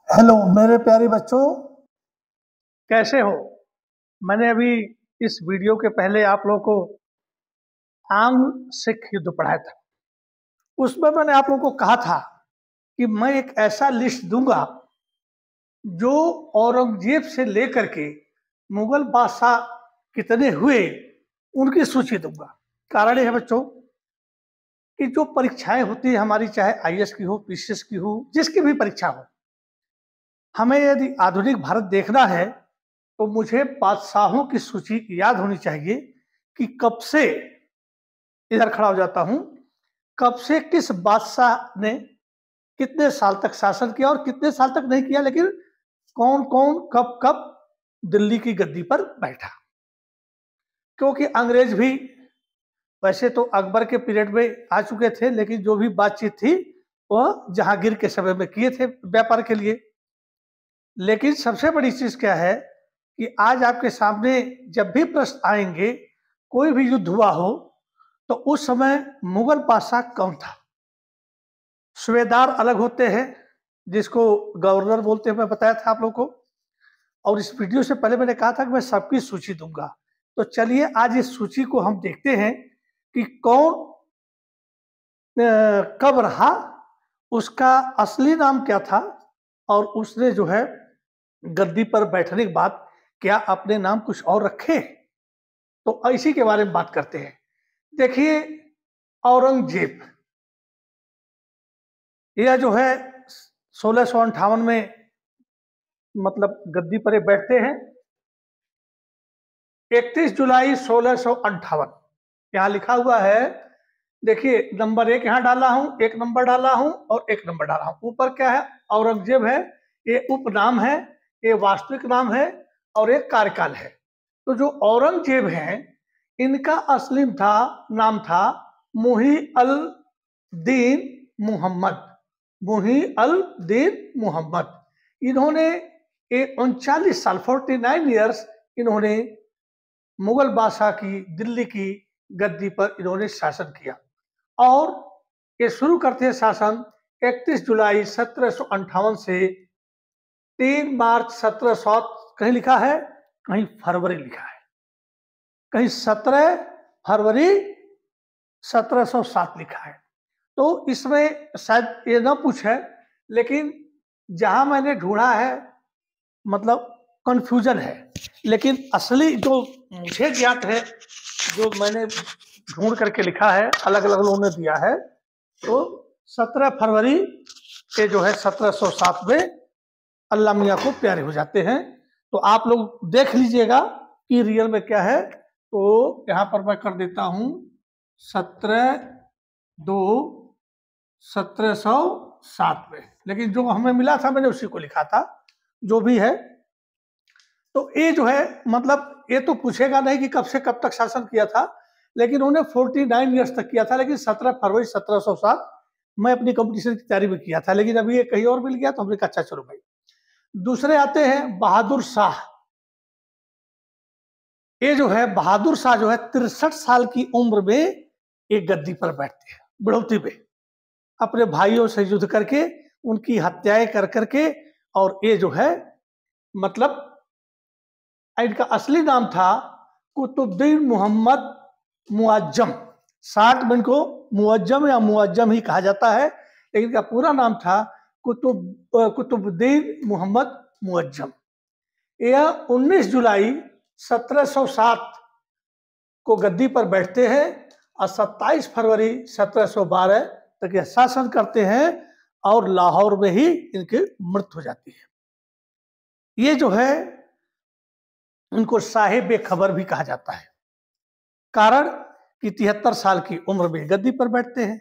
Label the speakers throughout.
Speaker 1: Hello मेरे प्यारे बच्चों,
Speaker 2: कैसे हो। मैंने अभी इस वीडियो के पहले आप लोगों को आंग सिख युद्ध पढ़ाया था। उसमें मैंने आप लोगों को कहा था कि मैं एक ऐसा लिस्ट दूंगा जो औरंगजेब से लेकर के मुगल बादशाह कितने हुए उनकी सूची दूंगा। कारण यह है बच्चों कि जो परीक्षाएं होती है हमारी, चाहे आईएएस की हो, पीसीएस की हो, जिसकी भी परीक्षा हो, हमें यदि आधुनिक भारत देखना है तो मुझे बादशाहों की सूची याद होनी चाहिए कि कब से, इधर खड़ा हो जाता हूं, कब से किस बादशाह ने कितने साल तक शासन किया और कितने साल तक नहीं किया, लेकिन कौन कौन कब कब दिल्ली की गद्दी पर बैठा। क्योंकि अंग्रेज भी वैसे तो अकबर के पीरियड में आ चुके थे, लेकिन जो भी बातचीत थी वह जहांगीर के समय में किए थे व्यापार के लिए। लेकिन सबसे बड़ी चीज क्या है कि आज आपके सामने जब भी प्रश्न आएंगे, कोई भी युद्ध हुआ हो, तो उस समय मुगल बादशाह कौन था। सूबेदार अलग होते हैं जिसको गवर्नर बोलते हैं, मैं बताया था आप लोगों को। और इस वीडियो से पहले मैंने कहा था कि मैं सबकी सूची दूंगा। तो चलिए आज इस सूची को हम देखते हैं कि कौन कब रहा, उसका असली नाम क्या था, और उसने जो है गद्दी पर बैठने के बाद क्या अपने नाम कुछ और रखे। तो इसी के बारे में बात करते हैं। देखिए, औरंगजेब यह जो है 1658 में मतलब गद्दी पर बैठते हैं। 31 जुलाई 1658 यहाँ लिखा हुआ है। देखिए, नंबर 1 यहाँ डाला हूं, एक नंबर डाला हूं और एक नंबर डाला हूं। ऊपर क्या है? औरंगजेब है। ये उपनाम है, ये वास्तविक नाम है और एक कार्यकाल है। तो जो औरंगजेब हैं, इनका असली नाम था मुही अल दीन मोहम्मद। मुही अल दीन मोहम्मद। इन्होंने 39 साल 49 ईयर्स इन्होंने मुगल बादशाह की दिल्ली की गद्दी पर इन्होंने शासन किया। और ये शुरू करते हैं शासन 31 जुलाई 1758 से 3 मार्च 1700। कहीं लिखा है, कहीं फरवरी लिखा है, कहीं 17 फरवरी 1707 लिखा है। तो इसमें शायद ये ना पूछे, लेकिन जहां मैंने ढूंढा है मतलब कंफ्यूजन है। लेकिन असली जो मुझे ज्ञात है, जो मैंने ढूंढ करके लिखा है, अलग अलग लोगों ने दिया है, तो 17 फरवरी के जो है 1707 में अल्लाह मियाँ को प्यारे हो जाते हैं। तो आप लोग देख लीजिएगा कि रियल में क्या है। तो यहाँ पर मैं कर देता हूँ 17/2/1707 में, लेकिन जो हमें मिला था मैंने उसी को लिखा था, जो भी है। तो ये जो है मतलब ये तो पूछेगा नहीं कि कब से कब तक शासन किया था, लेकिन उन्होंने 49 ईयर्स तक किया था। लेकिन 17 फरवरी 1707 मैं अपनी कंपटीशन की तैयारी में किया था, लेकिन अभी ये कहीं और मिल गया तो हमने कहा अच्छा चलो भाई। दूसरे आते हैं बहादुर शाह। ये जो है बहादुर शाह जो है 63 साल की उम्र में एक गद्दी पर बैठते हैं, बुढ़ौती पे, अपने भाइयों से युद्ध करके उनकी हत्याएं कर करके। और ये जो है मतलब इनका असली नाम था कुतुबुद्दीन मोहम्मद मुअज्जम। शार्ट में इनको मुअज्जम या मुअज्जम ही कहा जाता है, लेकिन इनका पूरा नाम था कुतुबुद्दीन मोहम्मद मुअज्जम। यह 19 जुलाई 1707 को गद्दी पर बैठते हैं और 27 फरवरी 1712 तक यह शासन करते हैं और लाहौर में ही इनकी मृत्यु हो जाती है। ये जो है उनको साहिब खबर भी कहा जाता है, कारण कि 73 साल की उम्र में गद्दी पर बैठते हैं।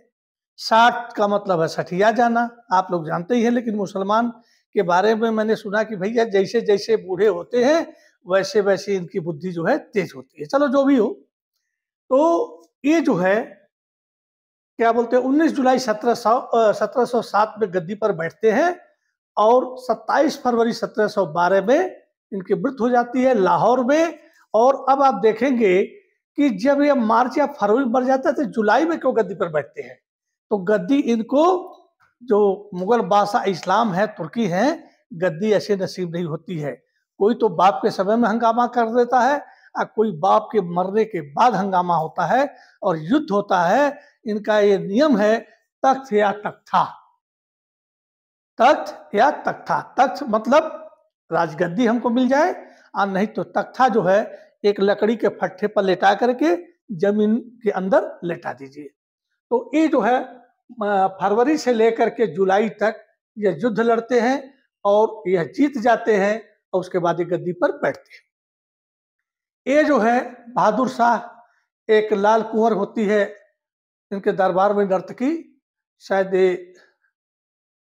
Speaker 2: 60 का मतलब है सठिया जाना, आप लोग जानते ही हैं। लेकिन मुसलमान के बारे में मैंने सुना कि भैया जैसे जैसे बूढ़े होते हैं वैसे वैसे इनकी बुद्धि जो है तेज होती है। चलो जो भी हो, तो ये जो है क्या बोलते हैं 19 जुलाई 1707 में गद्दी पर बैठते हैं और 27 फरवरी 1712 में इनकी मृत्यु हो जाती है लाहौर में। और अब आप देखेंगे कि जब ये मार्च या फरवरी मर जाता है तो जुलाई में क्यों गद्दी पर बैठते हैं? तो गद्दी इनको जो मुगल बादशाह इस्लाम है, तुर्की हैं, गद्दी ऐसे नसीब नहीं होती है। कोई तो बाप के समय में हंगामा कर देता है और कोई बाप के मरने के बाद हंगामा होता है और युद्ध होता है। इनका ये नियम है, तख्त या तख्ता। तख्त या तख्ता, तख्त मतलब राजगद्दी हमको मिल जाए, और नहीं तो तख्ता जो है एक लकड़ी के फट्टे पर लेटा करके जमीन के अंदर लेटा दीजिए। तो ये जो है फरवरी से लेकर के जुलाई तक ये युद्ध लड़ते हैं और यह जीत जाते हैं और उसके बाद ये गद्दी पर बैठते हैं। ये जो है बहादुर शाह, एक लाल कुंवर होती है इनके दरबार में नर्तकी, शायद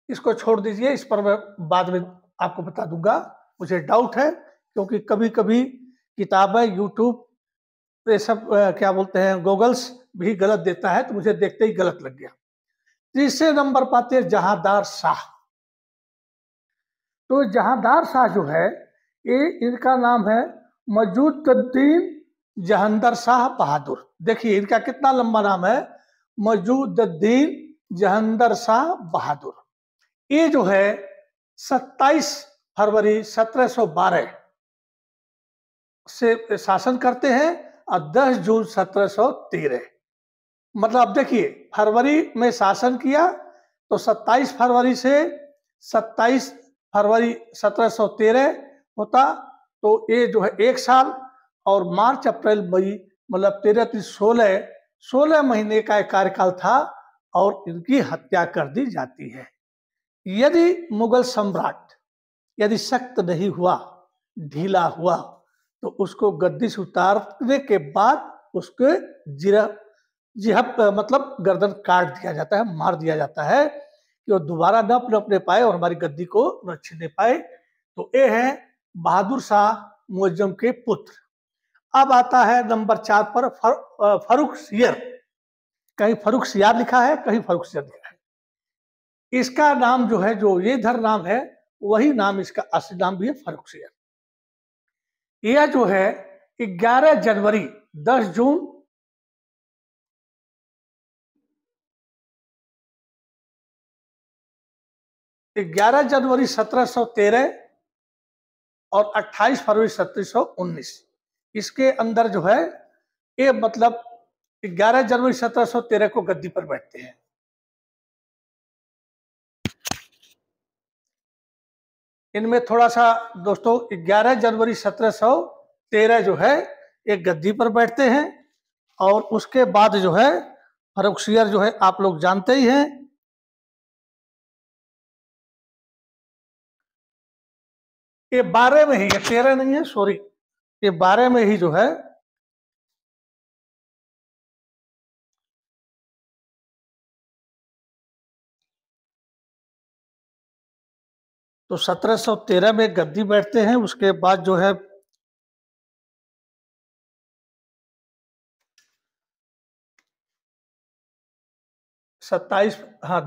Speaker 2: इसको छोड़ दीजिए, इस पर मैं बाद में आपको बता दूंगा। मुझे डाउट है क्योंकि कभी कभी किताबें, यूट्यूब, ये सब क्या बोलते हैं, गूगल्स भी गलत देता है, तो मुझे देखते ही गलत लग गया। तीसरे नंबर पाते हैं जहांदार शाह। तो जहांदार शाह जो है ये इनका नाम है मौजूदुद्दीन जहांदार शाह बहादुर। देखिए इनका कितना लंबा नाम है, मौजूदुद्दीन जहांदार शाह बहादुर। ये जो है 27 फरवरी 1712 से शासन करते हैं और 10 जून 1713, मतलब अब देखिए फरवरी में शासन किया तो 27 फरवरी से 27 फरवरी 1713 होता, तो ये जो है 1 साल, और मार्च अप्रैल मई मतलब 13 महीने का एक कार्यकाल था और इनकी हत्या कर दी जाती है। यदि मुगल सम्राट यदि सख्त नहीं हुआ, ढीला हुआ, तो उसको गद्दी से उतारने के बाद उसके जिहब मतलब गर्दन काट दिया जाता है, मार दिया जाता है कि वो दोबारा न पनपने पाए और हमारी गद्दी को न छीनने पाए। तो ये है बहादुर शाह मुअज्जम के पुत्र। अब आता है नंबर 4 पर फर्रुखसियर। कहीं फर्रुखसियार लिखा है, कहीं फर्रुखसियर लिखा है। इसका नाम जो है, जो ये इधर नाम है वही नाम इसका असली नाम भी है, फर्रुखसियर। यह जो है 11 जनवरी 10 जून 11 जनवरी 1713 और 28 फरवरी 1719, इसके अंदर जो है ये मतलब 11 जनवरी 1713 को गद्दी पर बैठते हैं। इनमें थोड़ा सा दोस्तों 11 जनवरी 1713 जो है एक गद्दी पर बैठते हैं, और उसके बाद जो है फर्रुखसियर जो है आप लोग जानते ही हैं। ये 12 में ही, ये 13 नहीं है, सॉरी, ये 12 में ही जो है तो 1713 में गद्दी बैठते हैं। उसके बाद जो है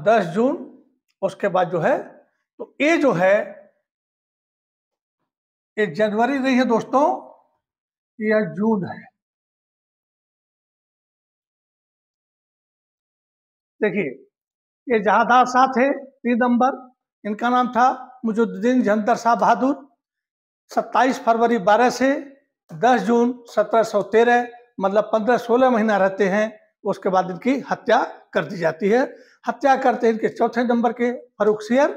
Speaker 2: 10 जून, उसके बाद जो है, तो ये जो है ये जनवरी नहीं है दोस्तों, यह जून है। देखिए ये जहांदार शाह थे 3 नंबर, इनका नाम था मुजुद्दीन जहांदार शाह बहादुर। 27 फरवरी 12 से 10 जून 1713, मतलब 15-16 महीना रहते हैं। उसके बाद इनकी हत्या कर दी जाती है। हत्या करते हैं इनके चौथे नंबर के फर्रुखसियर।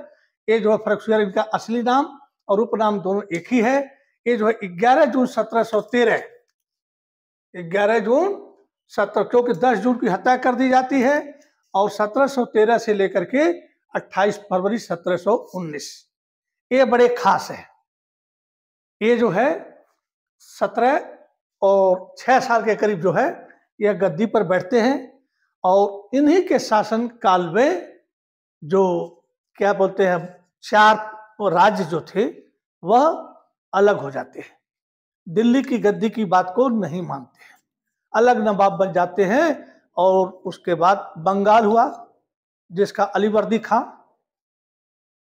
Speaker 2: ये जो है फर्रुखसियर इनका असली नाम और उपनाम दोनों एक ही है। ये जो है 11 जून 1713, 11 जून 17, क्योंकि 10 जून की हत्या कर दी जाती है, और 1713 से लेकर के 28 फरवरी 1719, ये बड़े खास है। ये जो है 17 और 6 साल के करीब जो है यह गद्दी पर बैठते हैं, और इन्हीं के शासन काल में जो क्या बोलते हैं 4 राज्य जो थे वह अलग हो जाते हैं। दिल्ली की गद्दी की बात को नहीं मानते हैं, अलग नवाब बन जाते हैं। और उसके बाद बंगाल हुआ जिसका अलीवर्दी खां,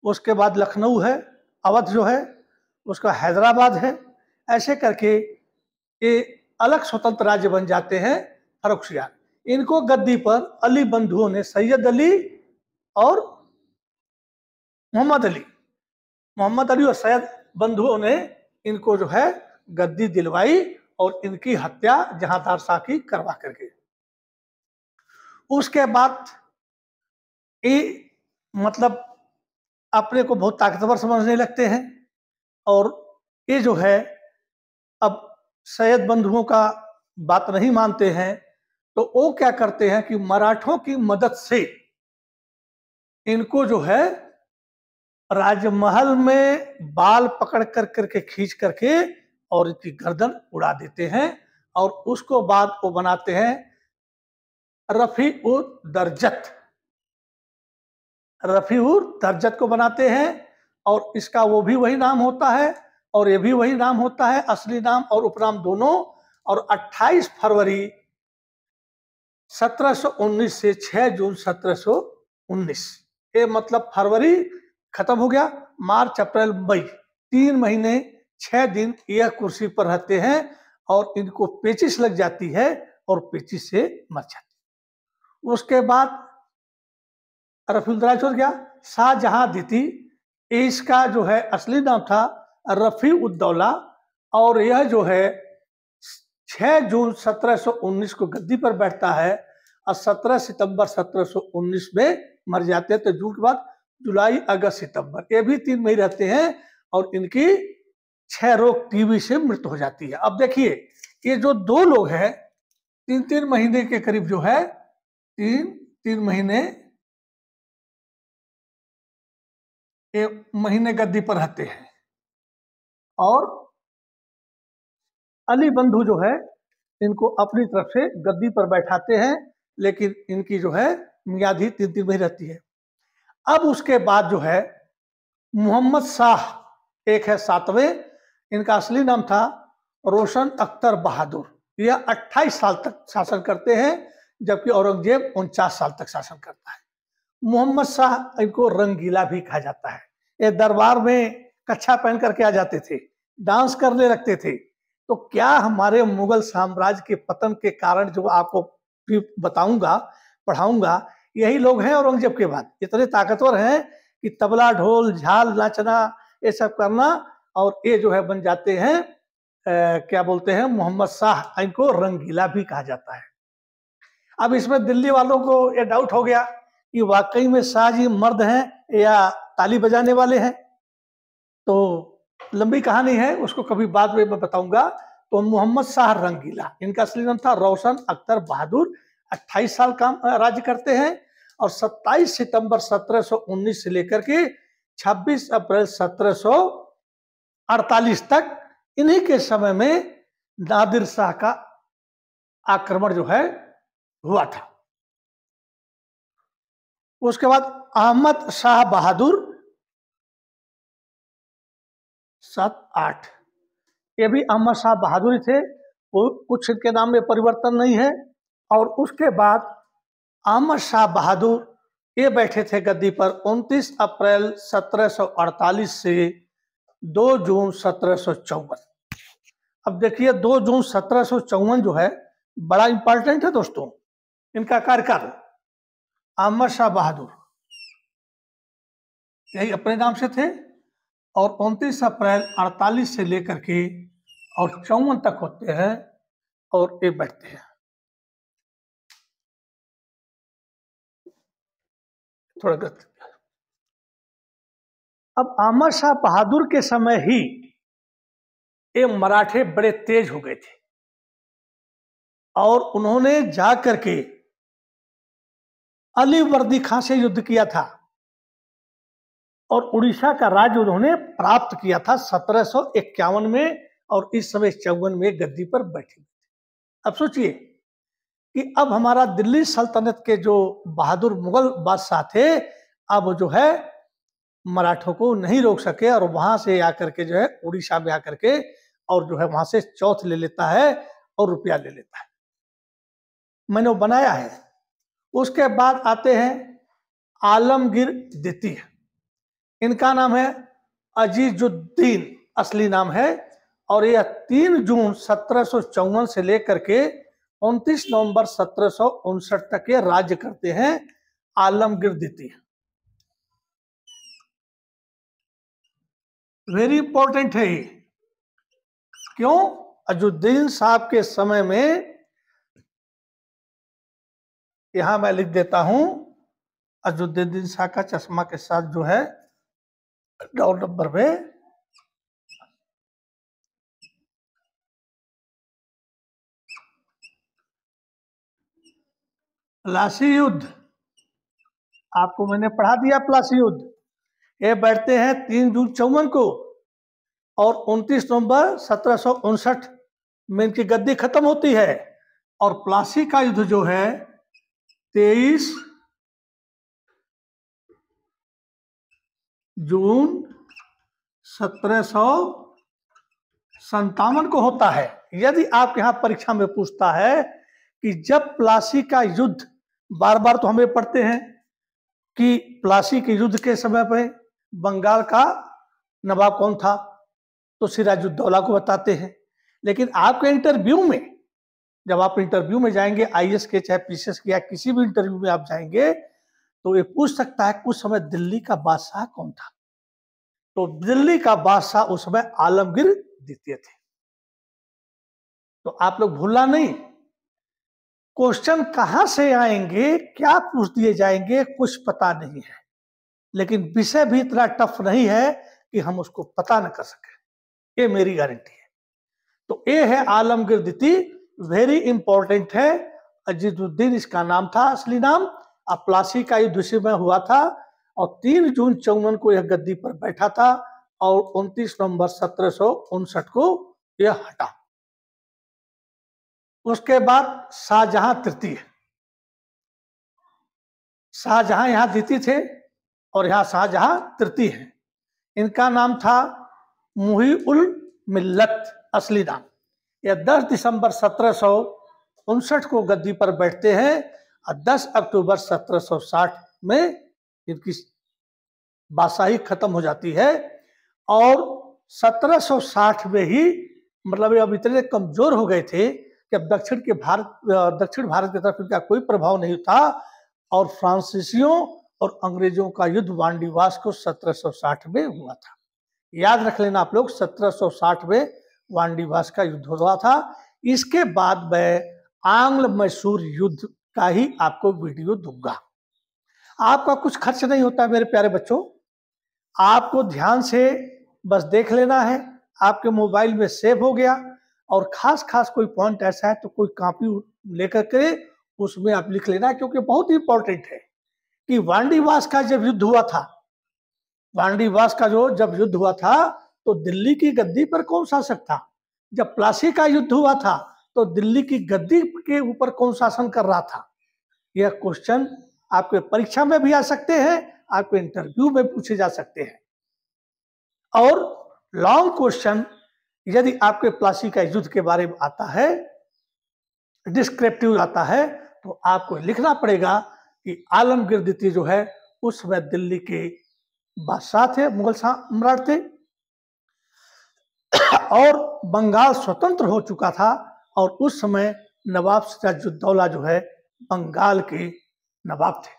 Speaker 2: उसके बाद लखनऊ है, अवध जो है उसका हैदराबाद है। ऐसे करके ये अलग स्वतंत्र राज्य बन जाते हैं फर्रुखसियार। इनको गद्दी पर अली बंधुओं ने, सैयद अली और मोहम्मद अली, मोहम्मद अली और सैयद बंधुओं ने इनको जो है गद्दी दिलवाई और इनकी हत्या जहांदार शाह की करवा करके। उसके बाद ये मतलब अपने को बहुत ताकतवर समझने लगते हैं और ये जो है अब सैयद बंधुओं का बात नहीं मानते हैं, तो वो क्या करते हैं कि मराठों की मदद से इनको जो है राजमहल में बाल पकड़ कर करके खींच करके और इनकी गर्दन उड़ा देते हैं और उसको बाद वो बनाते हैं रफी उर दर्जत। रफी उर दर्जत को बनाते हैं और इसका वो भी वही नाम होता है और ये भी वही नाम होता है, असली नाम और उपनाम दोनों। और 28 फरवरी 1719 से 6 जून 1719, ये मतलब फरवरी खत्म हो गया, मार्च अप्रैल मई 3 महीने 6 दिन यह कुर्सी पर रहते हैं और इनको पेचिश लग जाती है और पेचिश से मर जाती। उसके बाद रफीउद्दौला हो गया। शाहजहां द्वितीय, इसका जो है असली नाम था रफी उद्दौला और यह जो है 6 जून 1719 को गद्दी पर बैठता है और 17 सितंबर 1719 में मर जाते हैं। तो जून के बाद जुलाई अगस्त सितंबर, ये भी 3 महीने रहते हैं और इनकी 6 रोग टीबी से मृत्यु हो जाती है। अब देखिए ये जो 2 लोग हैं 3-3 महीने के करीब जो है 3 महीने महीने गद्दी पर रहते हैं और अली बंधु जो है इनको अपनी तरफ से गद्दी पर बैठाते हैं, लेकिन इनकी जो है मियाद ही 3-3 महीने रहती है। अब उसके बाद जो है मोहम्मद शाह एक है 7वें, इनका असली नाम था रोशन अख्तर बहादुर। यह 28 साल तक शासन करते हैं जबकि औरंगजेब 49 साल तक शासन करता है। मोहम्मद शाह इनको रंगीला भी कहा जाता है। ये दरबार में कच्छा पहन करके आ जाते थे, डांस करने लगते थे। तो क्या हमारे मुगल साम्राज्य के पतन के कारण जो आपको भी बताऊंगा पढ़ाऊंगा, यही लोग हैं औरंगजेब के बाद। इतने ताकतवर हैं कि तबला ढोल झाल नाचना ये सब करना और ये जो है बन जाते हैं क्या बोलते हैं मोहम्मद शाह। इनको रंगीला भी कहा जाता है। अब इसमें दिल्ली वालों को ये डाउट हो गया कि वाकई में शाह जी मर्द हैं या ताली बजाने वाले हैं। तो लंबी कहानी है, उसको कभी बाद में मैं बताऊंगा। तो मोहम्मद शाह रंगीला, इनका असली नाम था रोशन अख्तर बहादुर। 28 साल काम राज्य करते हैं और 27 सितंबर 1719 से लेकर के 26 अप्रैल 1748 तक इन्हीं के समय में नादिर शाह का आक्रमण जो है हुआ था। उसके बाद अहमद शाह बहादुर 7-8, ये भी अहमद शाह बहादुर थे, वो कुछ इनके नाम में परिवर्तन नहीं है। और उसके बाद अहमद शाह बहादुर ये बैठे थे गद्दी पर 29 अप्रैल 1748 से 2 जून 1754। अब देखिए 2 जून 1754 जो है बड़ा इंपॉर्टेंट है दोस्तों। इनका कार्यकाल अहमद शाह बहादुर यही अपने नाम से थे और 29 अप्रैल 48 से लेकर के और 54 तक होते हैं और ये बैठते हैं। थोड़ा गलत। अब अहमद शाह बहादुर के समय ही ये मराठे बड़े तेज हो गए थे और उन्होंने जा करके अली वर्दी खां से युद्ध किया था और उड़ीसा का राज्य उन्होंने प्राप्त किया था 1751 में और इस समय 54 में गद्दी पर बैठे थे। अब सोचिए कि अब हमारा दिल्ली सल्तनत के जो बहादुर मुगल बादशाह थे, अब जो है मराठों को नहीं रोक सके और वहां से आकर के जो है उड़ीसा में आकर के और जो है वहां से चौथ ले लेता है और रुपया ले लेता है। मैंने वो बनाया है। उसके बाद आते हैं आलमगीर द्वितीय, इनका नाम है अजीजुद्दीन असली नाम है और यह 3 जून 1754 से लेकर के 29 नवंबर 1759 तक ये राज्य करते हैं। आलमगीर द्वितीय वेरी इंपॉर्टेंट है ये। क्यों? अजुद्दीन साहब के समय में, यहां मैं लिख देता हूं, अजुद्दीन शाह का चश्मा के साथ जो है 9 नंबर में प्लासी युद्ध, आपको मैंने पढ़ा दिया प्लासी युद्ध। ये बैठते हैं 3 जून 54 को और 29 नवंबर 1759 में इनकी गद्दी खत्म होती है। और प्लासी का युद्ध जो है 23 जून 1757 को होता है। यदि आप यहाँ परीक्षा में पूछता है कि जब प्लासी का युद्ध, बार बार तो हमें पढ़ते हैं कि प्लासी के युद्ध के समय पे बंगाल का नवाब कौन था, तो सिराजुद्दौला को बताते हैं। लेकिन आपके इंटरव्यू में, जब आप इंटरव्यू में जाएंगे, आईएएस के चाहे पीसीएस के या किसी भी इंटरव्यू में आप जाएंगे, तो ये पूछ सकता है कुछ समय दिल्ली का बादशाह कौन था। तो दिल्ली का बादशाह उस समय आलमगीर द्वितीय थे। तो आप लोग भूलना नहीं, क्वेश्चन कहां से आएंगे, क्या पूछ दिए जाएंगे, कुछ पता नहीं है। लेकिन विषय भी इतना टफ नहीं है कि हम उसको पता न कर सके, ये मेरी गारंटी है। तो ये है आलमगीर द्वितीय, वेरी इंपॉर्टेंट है। अजीजुद्दीन इसका नाम था, असली नाम। प्लासी का युद्ध उसी में हुआ था और 3 जून 54 को यह गद्दी पर बैठा था और 29 नवंबर 1759 को यह हटा। उसके बाद शाहजहां तृतीय, शाहजहां यहां द्वितीय थे और यहां शाहजहां तृतीय है। इनका नाम था मुही उल मिल्लत, असली नाम। यह 10 दिसंबर 1759 को गद्दी पर बैठते हैं और 10 अक्टूबर 1760 में इनकी बादशाही खत्म हो जाती है। और 1760 में ही, मतलब अब इतने कमजोर हो गए थे कि अब दक्षिण भारत की तरफ इनका कोई प्रभाव नहीं था और फ्रांसीसियों और अंग्रेजों का युद्ध वांडीवास को 1760 में हुआ था। याद रख लेना आप लोग, 1760 में वांडीवास का युद्ध हुआ था। इसके बाद मैं आंग्ल मैसूर युद्ध का ही आपको वीडियो दूंगा। आपका कुछ खर्च नहीं होता मेरे प्यारे बच्चों, आपको ध्यान से बस देख लेना है, आपके मोबाइल में सेव हो गया। और खास खास कोई पॉइंट ऐसा है तो कोई कॉपी लेकर के उसमें आप लिख लेना, क्योंकि बहुत इंपॉर्टेंट है कि वांडीवास का जब युद्ध हुआ था, वांडीवास का जब युद्ध हुआ था तो दिल्ली की गद्दी पर कौन शासक था। जब प्लासी का युद्ध हुआ था तो दिल्ली की गद्दी के ऊपर कौन शासन कर रहा था। यह क्वेश्चन आपके परीक्षा में भी आ सकते हैं, आपके इंटरव्यू में पूछे जा सकते हैं। और लॉन्ग क्वेश्चन यदि आपके प्लासी का युद्ध के बारे में आता है, डिस्क्रिप्टिव आता है, तो आपको लिखना पड़ेगा कि आलमगीर द्वितीय जो है उस समय दिल्ली के बादशाह थे, मुगल सम्राट थे और बंगाल स्वतंत्र हो चुका था और उस समय नवाब सिराजुद्दौला जो है बंगाल के नवाब थे।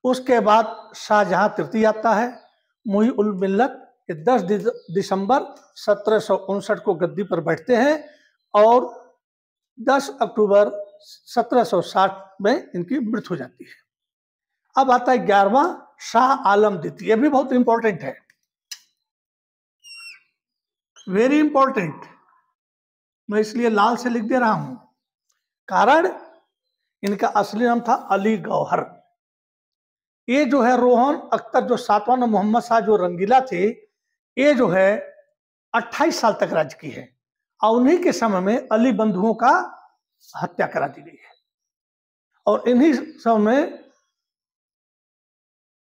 Speaker 2: उसके बाद शाहजहां तृतीय आता है, मुही उल मिल्लत 10 दिसंबर 1759 को गद्दी पर बैठते हैं और 10 अक्टूबर 1760 में इनकी मृत्यु हो जाती है। अब आता है 11वां, शाह आलम द्वितीय। यह भी बहुत इंपॉर्टेंट है, वेरी इंपॉर्टेंट। मैं इसलिए लाल से लिख दे रहा हूं, कारण इनका असली नाम था अली गौहर। ये जो है रोहन अख्तर, जो 7वां मोहम्मद शाह जो रंगीला थे, ये जो है 28 साल तक राज की है और उन्हीं के समय में अली बंधुओं का हत्या करा दी गई है और इन्हीं समय में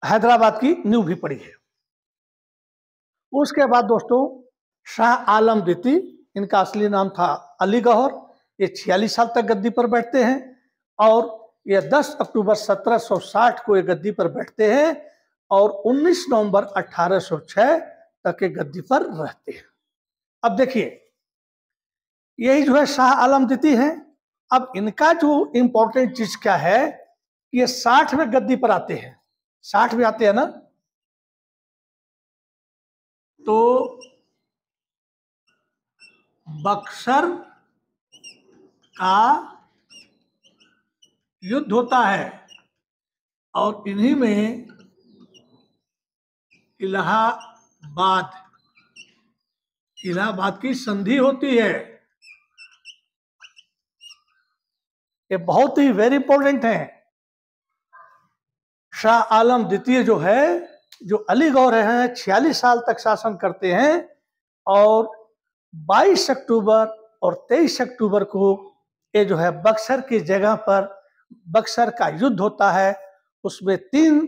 Speaker 2: हैदराबाद की नींव भी पड़ी है। उसके बाद दोस्तों शाह आलम द्वितीय, इनका असली नाम था अली गौहर। ये 46 साल तक गद्दी पर बैठते हैं और ये 10 अक्टूबर 1760 को ये गद्दी पर बैठते हैं और 19 नवंबर 1806 तक ये गद्दी पर रहते हैं। अब देखिए, यही जो है शाह आलम द्वितीय है। अब इनका जो इंपॉर्टेंट चीज क्या है, ये 60 में गद्दी पर आते हैं। 60 में आते हैं ना, तो बक्सर का युद्ध होता है और इन्हीं में इलाहाबाद की संधि होती है। ये बहुत ही वेरी इंपॉर्टेंट है। शाह आलम द्वितीय जो है, जो अलीगौर हैं, 46 साल तक शासन करते हैं और 22 अक्टूबर और 23 अक्टूबर को ये जो है बक्सर की जगह पर बक्सर का युद्ध होता है। उसमें 3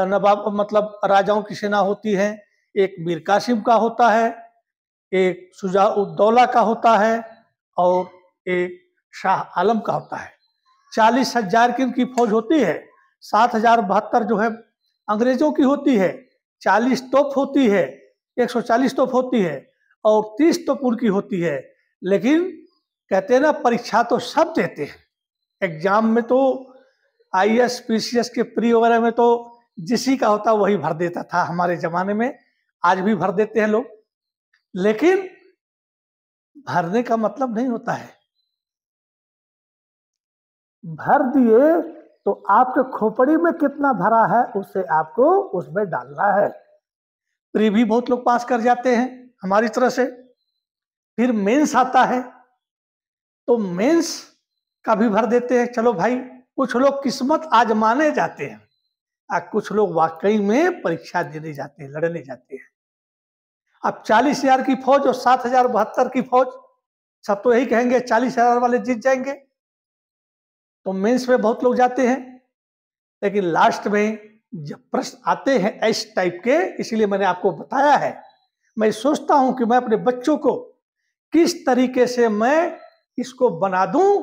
Speaker 2: नवाब मतलब राजाओं की सेना होती है। एक मीर कासिम का होता है, एक शुजा-उद-दौला का होता है और एक शाह आलम का होता है। 40,000 की इनकी फौज होती है। 7,072 जो है अंग्रेजों की होती है। 40 तोप होती है, 140 तोप होती है और 30 तोप उनकी होती है। लेकिन कहते हैं ना, परीक्षा तो सब देते हैं। एग्जाम में तो IAS PCS के प्री वगैरह में तो जिसी का होता वही भर देता था हमारे जमाने में। आज भी भर देते हैं लोग, लेकिन भरने का मतलब नहीं होता है। भर दिए तो आपके खोपड़ी में कितना भरा है उसे आपको उसमें डालना है। प्री भी बहुत लोग पास कर जाते हैं हमारी तरह से। फिर मेंस आता है तो मेंस का भी भर देते हैं। चलो भाई, कुछ लोग किस्मत आजमाने जाते हैं और कुछ लोग वाकई में परीक्षा देने जाते हैं, लड़ने जाते हैं। अब 40,000 की फौज और 7,072 की फौज, सब तो यही कहेंगे 40,000 वाले जीत जाएंगे। तो मेंस में बहुत लोग जाते हैं, लेकिन लास्ट में जब प्रश्न आते हैं इस टाइप के, इसलिए मैंने आपको बताया है। मैं सोचता हूं कि मैं अपने बच्चों को किस तरीके से मैं इसको बना दूं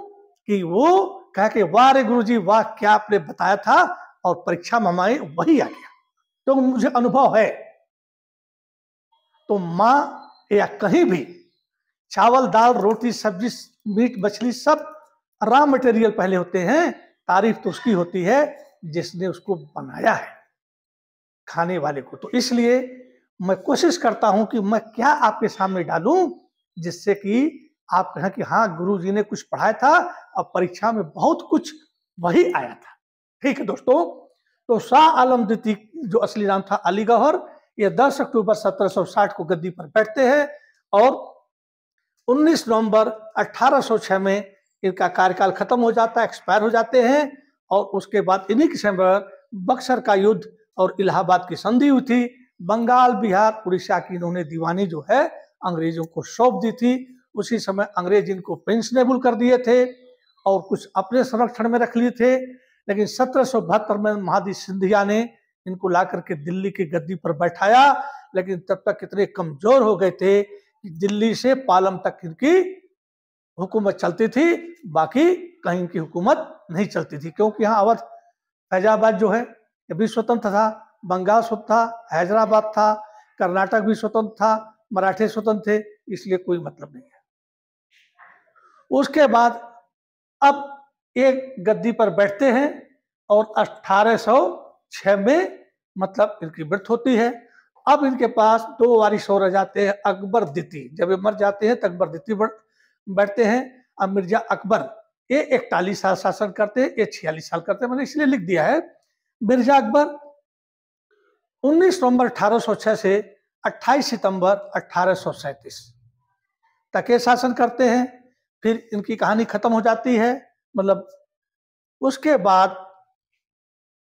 Speaker 2: कि वो कह के वाह रे गुरुजी वाह, क्या आपने बताया था, और परीक्षा में हमारे वही आ गया। तो मुझे अनुभव है। तो माँ या कहीं भी चावल दाल रोटी सब्जी मीट मछली सब रॉ मटेरियल पहले होते हैं। तारीफ तो उसकी होती है जिसने उसको बनाया है, खाने वाले को। तो इसलिए मैं कोशिश करता हूं कि मैं क्या आपके सामने डालूं जिससे कि आप कहें कि हाँ, गुरु जी ने कुछ पढ़ाया था और परीक्षा में बहुत कुछ वही आया था। ठीक है दोस्तों, तो शाह आलम द्वितीय जो असली नाम था अली गौहर, ये 10 अक्टूबर 1760 को गद्दी पर बैठते हैं और 19 नवंबर 1806 में इनका कार्यकाल खत्म हो जाता है, एक्सपायर हो जाते हैं। और उसके बाद इन्हीं के समय बक्सर का युद्ध और इलाहाबाद की संधि हुई थी। बंगाल, बिहार, उड़ीसा की इन्होंने दीवानी जो है अंग्रेजों को सौंप दी थी। उसी समय अंग्रेज इनको पेंशनेबल कर दिए थे और कुछ अपने संरक्षण में रख लिए थे। लेकिन 1772 में महादजी सिंधिया ने इनको ला करके दिल्ली की गद्दी पर बैठाया। लेकिन तब तक इतने कमजोर हो गए थे कि दिल्ली से पालम तक इनकी हुकूमत चलती थी, बाकी कहीं इनकी हुकूमत नहीं चलती थी। क्योंकि यहाँ अवध फैजाबाद जो है ये भी स्वतंत्र था, बंगाल स्वतंत्र था, हैदराबाद था, कर्नाटक भी स्वतंत्र था, मराठे स्वतंत्र थे, इसलिए कोई मतलब नहीं है। उसके बाद अब एक गद्दी पर बैठते हैं और 1806 में मतलब इनकी मृत्यु होती है। अब इनके पास 2 वारिस और रह जाते हैं, अकबर द्वितीय। जब ये मर जाते हैं तो अकबर द्वितीय बैठते हैं। अब मिर्जा अकबर ये 41 साल शासन करते हैं, ये 46 साल करते हैं, मैंने इसलिए लिख दिया है। मिर्जा अकबर 19 नवंबर 1806 से 28 सितंबर 1837 तक ये शासन करते हैं। फिर इनकी कहानी खत्म हो जाती है। मतलब उसके बाद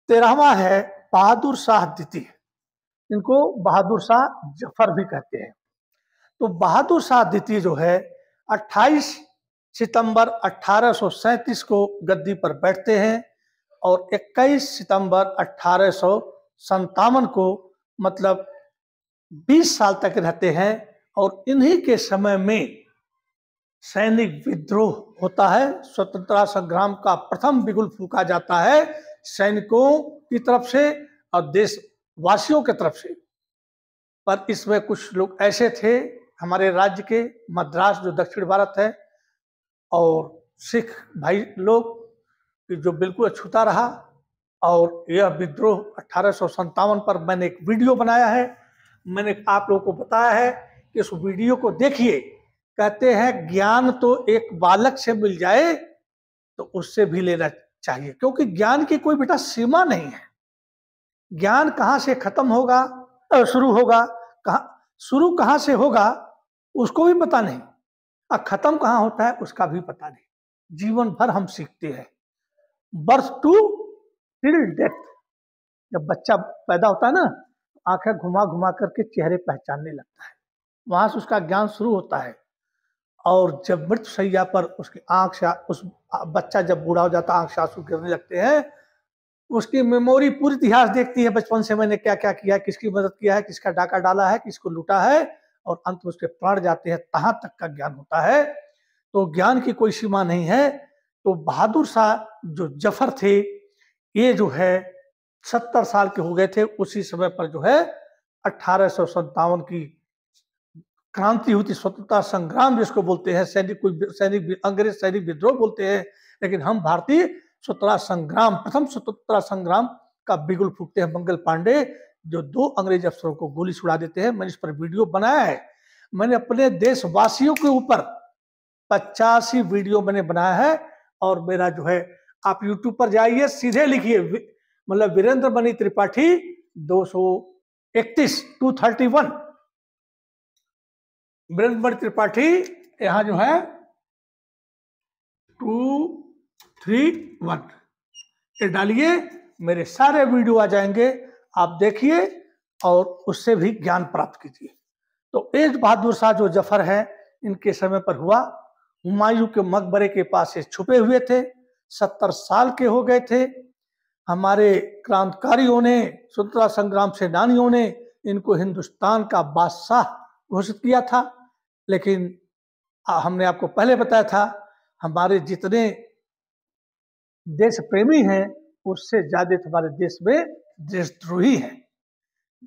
Speaker 2: 13वां है बहादुर शाह द्वितीय। इनको बहादुर शाह जफर भी कहते हैं। तो बहादुर शाह द्वितीय जो है 28 सितंबर 1837 को गद्दी पर बैठते हैं और 21 सितंबर 1857 को मतलब 20 साल तक रहते हैं। और इन्हीं के समय में सैनिक विद्रोह होता है। स्वतंत्रता संग्राम का प्रथम बिगुल फूंका जाता है सैनिकों की तरफ से और देशवासियों की तरफ से। पर इसमें कुछ लोग ऐसे थे हमारे राज्य के, मद्रास जो दक्षिण भारत है, और सिख भाई लोग जो बिल्कुल अछूता रहा। और यह विद्रोह 1857 पर मैंने एक वीडियो बनाया है, मैंने आप लोगों को बताया है कि इस वीडियो को देखिए। कहते हैं ज्ञान तो एक बालक से मिल जाए तो उससे भी लेना चाहिए, क्योंकि ज्ञान की कोई बेटा सीमा नहीं है। ज्ञान कहाँ से खत्म होगा, शुरू होगा, शुरू कहाँ से होगा उसको भी पता नहीं, और खत्म कहाँ होता है उसका भी पता नहीं। जीवन भर हम सीखते हैं, बर्थ टू टिल डेथ। जब बच्चा पैदा होता है ना, आंखें घुमा घुमा करके चेहरे पहचानने लगता है, वहां से उसका ज्ञान शुरू होता है। और जब मृत्यु शैया पर उसकी आंख से, उस बच्चा जब बूढ़ा हो जाता है, आंख से आंसू गिरने लगते हैं, उसकी मेमोरी पूरी इतिहास देखती है, बचपन से मैंने क्या क्या किया, किसकी मदद किया है, किसका डाका डाला है, किसको लूटा है, और अंत में उसके प्राण जाते हैं, तहां तक का ज्ञान होता है। तो ज्ञान की कोई सीमा नहीं है। तो बहादुर शाह जो जफर थे, ये जो है 70 साल के हो गए थे उसी समय पर जो है 1857 की क्रांति हुई थी, स्वतंत्रता संग्राम जिसको बोलते हैं, सैनिक अंग्रेज सैनिक विद्रोह बोलते हैं, लेकिन हम भारतीय स्वतंत्रता संग्राम, प्रथम स्वतंत्रता संग्राम का बिगुल फूकते हैं। मंगल पांडे जो 2 अंग्रेज अफसरों को गोली छुड़ा देते हैं, मैंने इस पर वीडियो बनाया है। मैंने अपने देशवासियों के ऊपर 85 वीडियो मैंने बनाया है, और मेरा जो है आप YouTube पर जाइए, सीधे लिखिए मतलब वीरेंद्र मणि त्रिपाठी 231 231 वीरेंद्र मणि त्रिपाठी, यहाँ जो है 231 ये डालिए, मेरे सारे वीडियो आ जाएंगे, आप देखिए और उससे भी ज्ञान प्राप्त कीजिए। तो एक बहादुर शाह जो जफर है, इनके समय पर हुआ। हुमायूं के मकबरे के पास ये छुपे हुए थे, 70 साल के हो गए थे। हमारे क्रांतिकारियों ने, स्वतंत्रता संग्राम सेनानियों ने इनको हिंदुस्तान का बादशाह घोषित किया था, लेकिन हमने आपको पहले बताया था, हमारे जितने देश प्रेमी हैं उससे ज्यादा हमारे देश में देशद्रोही हैं।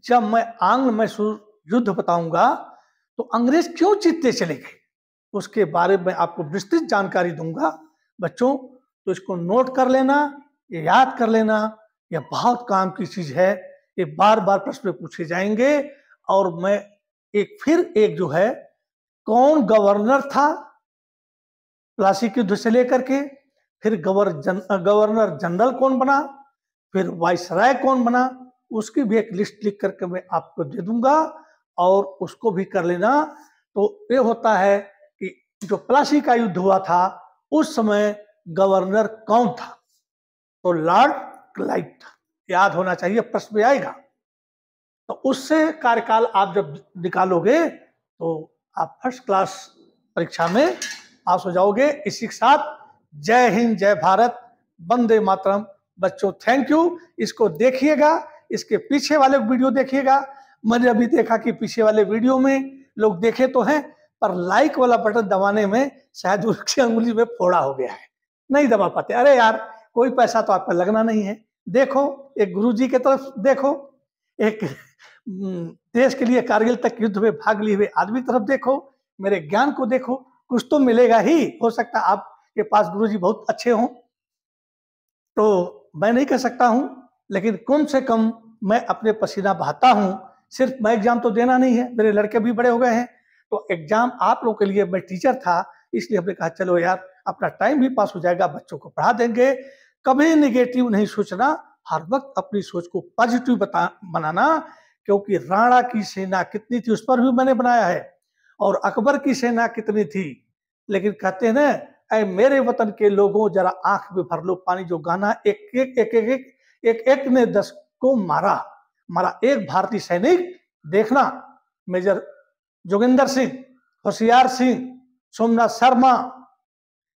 Speaker 2: जब मैं आंग्ल मैसूर युद्ध बताऊंगा तो अंग्रेज क्यों जीतते चले गए, उसके बारे में आपको विस्तृत जानकारी दूंगा बच्चों। तो इसको नोट कर लेना, ये याद कर लेना, ये बहुत काम की चीज है। ये बार बार प्रश्न पूछे जाएंगे। और मैं एक जो है, कौन गवर्नर था प्लासी के युद्ध से लेकर के, फिर गवर्नर जनरल कौन बना, फिर वाइसराय कौन बना, उसकी भी एक लिस्ट लिख करके मैं आपको दे दूंगा, और उसको भी कर लेना। तो ये होता है कि जो प्लासी का युद्ध हुआ था उस समय गवर्नर कौन था, तो लॉर्ड क्लाइव था। याद होना चाहिए, प्रश्न में आएगा। तो उससे कार्यकाल आप जब निकालोगे तो आप फर्स्ट क्लास परीक्षा में पास हो जाओगे। इसी के साथ जय हिंद, जय भारत, वंदे मातरम। बच्चों थैंक यू। इसको देखिएगा, इसके पीछे वाले वीडियो देखिएगा। मैंने अभी देखा कि पीछे वाले वीडियो में लोग देखे तो हैं, पर लाइक वाला बटन दबाने में शायद उसकी अंगुली में फोड़ा हो गया है, नहीं दबा पाते। अरे यार, कोई पैसा तो आपका लगना नहीं है। देखो, एक गुरुजी की तरफ देखो, एक देश के लिए कारगिल तक युद्ध में भाग लिए हुए आदमी तरफ देखो, मेरे ज्ञान को देखो, कुछ तो मिलेगा ही। हो सकता है आपके पास गुरुजी बहुत अच्छे हों, तो मैं नहीं कह सकता हूं, लेकिन कम से कम मैं अपने पसीना बहाता हूं। सिर्फ मैं एग्जाम तो देना नहीं है, मेरे लड़के भी बड़े हो गए हैं, तो एग्जाम आप लोगों के लिए, मैं टीचर था इसलिए हमने कहा चलो यार, अपना टाइम भी पास हो जाएगा, बच्चों को पढ़ा देंगे। कभी निगेटिव नहीं सोचना, हर वक्त अपनी सोच को पॉजिटिव बनाना। क्योंकि राणा की सेना कितनी थी उस पर भी मैंने बनाया है, और अकबर की सेना कितनी थी। लेकिन कहते हैं ना, ऐ मेरे वतन के लोगों जरा आंख में भर लो पानी, जो गाना एक एक एक एक एक, एक, एक ने 10 को मारा एक भारतीय सैनिक। देखना, मेजर जोगिंदर सिंह, होशियार सिंह, सोमनाथ शर्मा,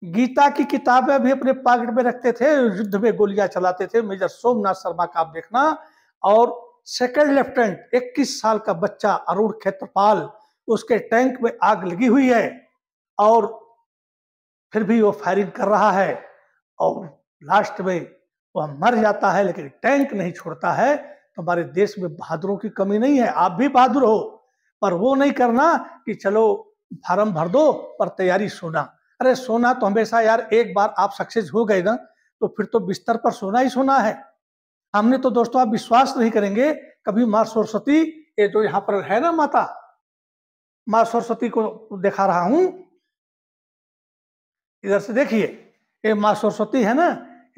Speaker 2: गीता की किताबें भी अपने पॉकेट में रखते थे, युद्ध में गोलियां चलाते थे, मेजर सोमनाथ शर्मा का आप देखना। और सेकंड लेफ्टिनेंट 21 साल का बच्चा अरुण क्षेत्रपाल, उसके टैंक में आग लगी हुई है और फिर भी वो फायरिंग कर रहा है, और लास्ट में वह मर जाता है, लेकिन टैंक नहीं छोड़ता है। तो हमारे देश में बहादुरों की कमी नहीं है, आप भी बहादुर हो, पर वो नहीं करना कि चलो फार्म भर दो पर तैयारी सोना। अरे सोना तो हमेशा यार, एक बार आप सक्सेस हो गए ना तो फिर तो बिस्तर पर सोना ही सोना है। हमने तो दोस्तों, आप विश्वास नहीं करेंगे, कभी मां सरस्वती ये जो यहाँ पर है ना माता, माँ सरस्वती को दिखा रहा हूं, इधर से देखिए, ये माँ सरस्वती है ना,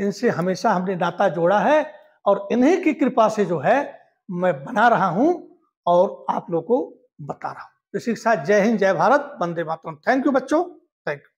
Speaker 2: इनसे हमेशा हमने नाता जोड़ा है और इन्हीं की कृपा से जो है मैं बना रहा हूं और आप लोग को बता रहा हूं। इसी के साथ जय हिंद, जय भारत, वंदे मातरम। थैंक यू बच्चों, थैंक यू।